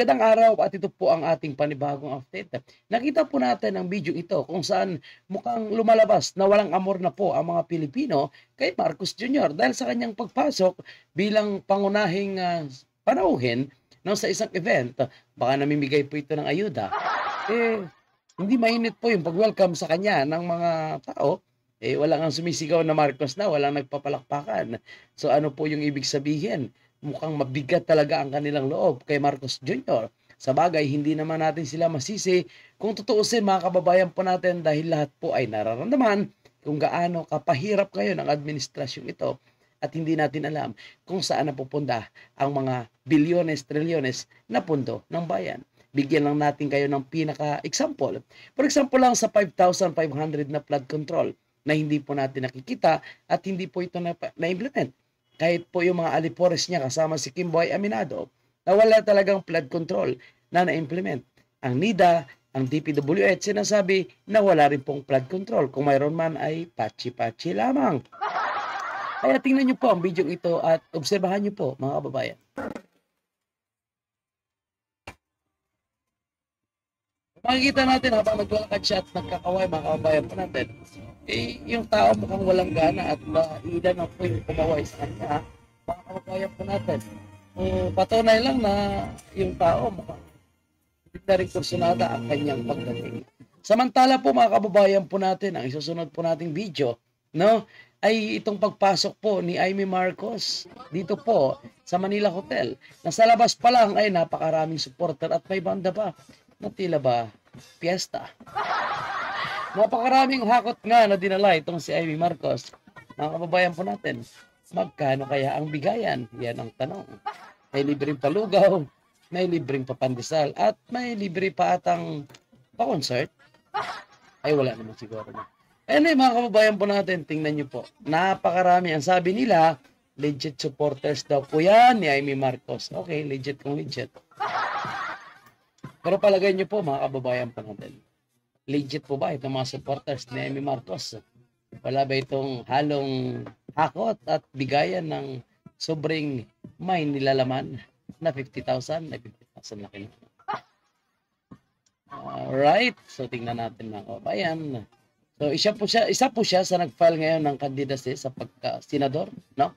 Magandang araw at ito po ang ating panibagong update. Nakita po natin ang video ito kung saan mukhang lumalabas na walang amor na po ang mga Pilipino kay Marcos Jr. dahil sa kanyang pagpasok bilang pangunahing panauhin sa isang event. Baka namimigay po ito ng ayuda. Eh, hindi mainit po yung pag-welcome sa kanya ng mga tao. Wala nga sumisigaw na Marcos na, walang nagpapalakpakan. So ano po yung ibig sabihin? Mukhang mabigat talaga ang kanilang loob kay Marcos Jr. Sa bagay, hindi naman natin sila masisi kung tutuusin mga kababayan po natin dahil lahat po ay nararamdaman kung gaano kapahirap ngayon ang administrasyong ito at hindi natin alam kung saan napupunta ang mga bilyones, trilyones na pundo ng bayan. Bigyan lang natin kayo ng pinaka-example. For example lang sa 5,500 na flood control na hindi po natin nakikita at hindi po ito na-implement. Kahit po yung mga alipores niya kasama si Kimboy Aminado na wala talagang flood control na na-implement. Ang NIDA, ang DPWH, sinasabi na wala rin pong flood control. Kung mayroon man ay patsi-patsi lamang. Kaya tingnan niyo po ang video ito at obserbahan niyo po mga kababayan. Makikita natin habang naglalakad siya at nagkakaway mga kababayan po natin, yung tao mukhang walang gana at ilan na po yung kumaway sa kanya, mga kababayan po natin. Patunay lang na yung tao mukhang hindi na rin kursunada ang kanyang pagdating. Samantala po mga kababayan po natin, ang isusunod po nating video, no, ay itong pagpasok po ni Amy Marcos dito po sa Manila Hotel. Nasa labas pa lang ay napakaraming supporter at may banda pa. Na tila ba piyesta. Napakaraming hakot nga na dinala itong si Amy Marcos. Mga kababayan po natin, magkano kaya ang bigayan? Yan ang tanong. May libreng palugaw, may libreng papandesal, at may libre pa atang pa-concert. Ay wala naman siguro na. Mga kababayan po natin, tingnan nyo po. Napakarami. Ang sabi nila, legit supporters daw po yan ni Amy Marcos. Okay, legit kung legit. Pero palagay nyo po mga kababayan po natin, legit po ba itong mga supporters ni Amy Marcos? Wala ba itong halong hakot at bigayan ng sobrang may nilalaman na 50,000? Na 50,000 laki na. Alright, so tingnan natin mga kababayan. So isa po siya sa nag-file ngayon ng candidacy sa pagka-senador, no?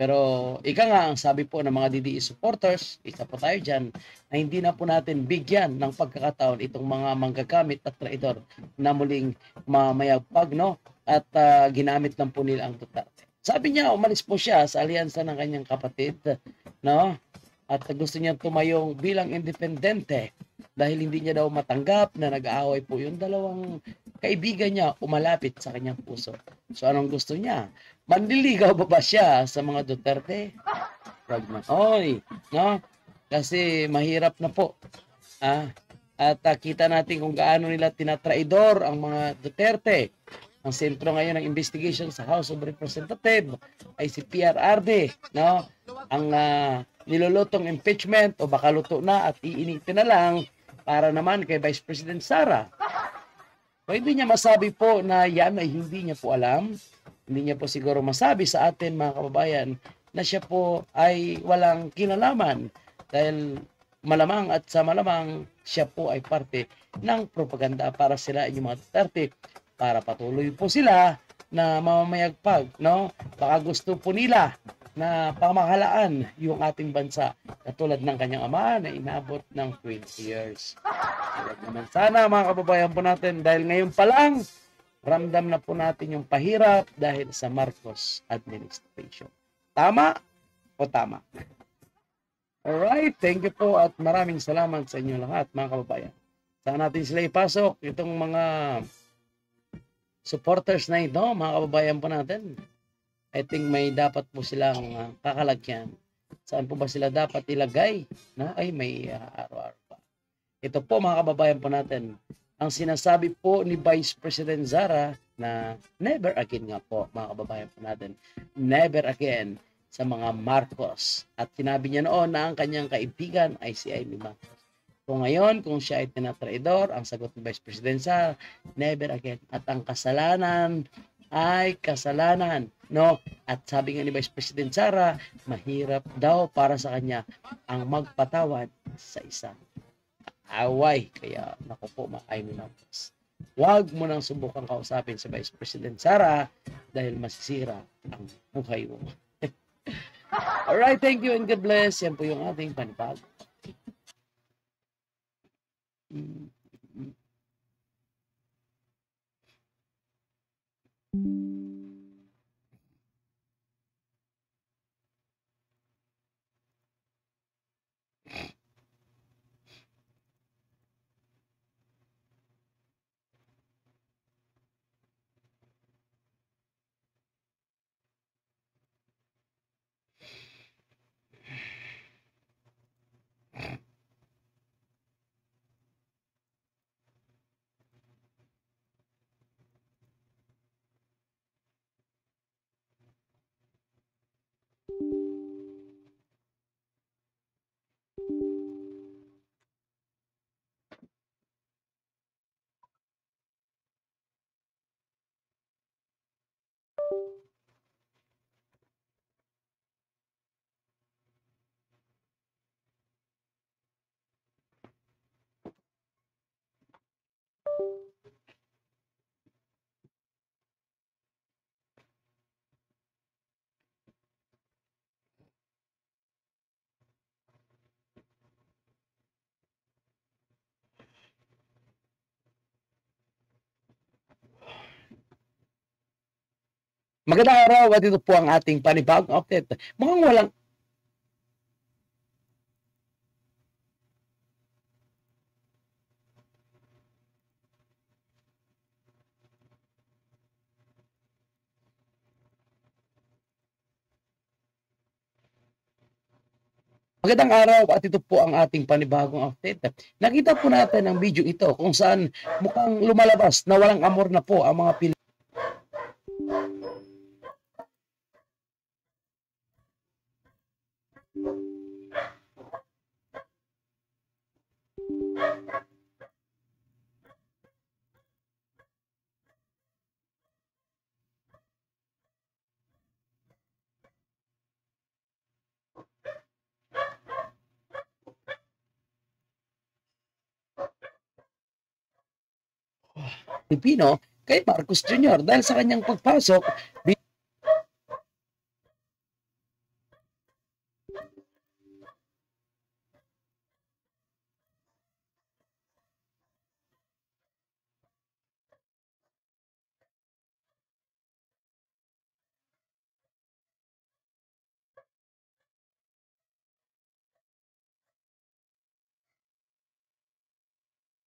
Pero ika nga ang sabi po ng mga DDE supporters, isa po tayo dyan, na hindi na po natin bigyan ng pagkakataon itong mga manggagamit at traidor na muling mamayagpag, no? At ginamit lang po nila ang Duterte. Sabi niya, umalis po siya sa alyansa ng kanyang kapatid, no? At gusto niya tumayong bilang independente dahil hindi niya daw matanggap na nag-aaway po yung dalawang kaibigan niya umalapit sa kanyang puso. So anong gusto niya? Manliligaw ba siya sa mga Duterte? Wag na. Oy, no? Kasi mahirap na po. At kita natin kung gaano nila tinatraidor ang mga Duterte. Ang sentro ngayon ng investigation sa House of Representatives ay si PRRD, no? Ang nilulutong impeachment o baka luto na at iinitin na lang para naman kay Vice President Sara. So, hindi niya masabi po na yan ay hindi niya po alam. Hindi niya po siguro masabi sa atin mga kababayan na siya po ay walang kinalaman dahil malamang at sa malamang siya po ay parte ng propaganda para sila yung mga Duterte para patuloy po sila na mamamayagpag, no? Baka gusto po nila na pamahalaan yung ating bansa katulad ng kanyang ama na inabot ng 20 years. Tulad naman sana mga kababayan po natin dahil ngayon pa lang ramdam na po natin yung pahirap dahil sa Marcos administration. Tama o tama? Alright, thank you po at maraming salamat sa inyo lahat mga kababayan. Saan natin sila ipasok itong mga supporters na ito mga kababayan po natin. I think may dapat po silang kakalagyan. Saan po ba sila dapat ilagay? No? Ay, may araw-araw pa. Ito po mga kababayan po natin. Ang sinasabi po ni Vice President Sara na never again nga po mga kababayan po natin. Never again sa mga Marcos. At sinabi niya noon na ang kanyang kaibigan ay si Amy Marcos. Kung ngayon, kung siya ay tinatraidor, ang sagot ni Vice President Sara, never again. At ang kasalanan ay kasalanan, no? At sabi nga ni Vice President Sara, mahirap daw para sa kanya ang magpatawad sa isang away. Kaya, naku po, ay mo na. Huwag mo nang subukang kausapin si Vice President Sara dahil masisira ang buhay mo. Alright, thank you and God bless. Yan po yung ating panibago. Magandang araw at ito po ang ating panibagong update. Mukhang walang Magandang araw at ito po ang ating panibagong update. Nakita po natin ang video ito kung saan mukhang lumalabas na walang amor na po ang mga Pilipino. Kay Marcos Jr. dahil sa kanyang pagpasok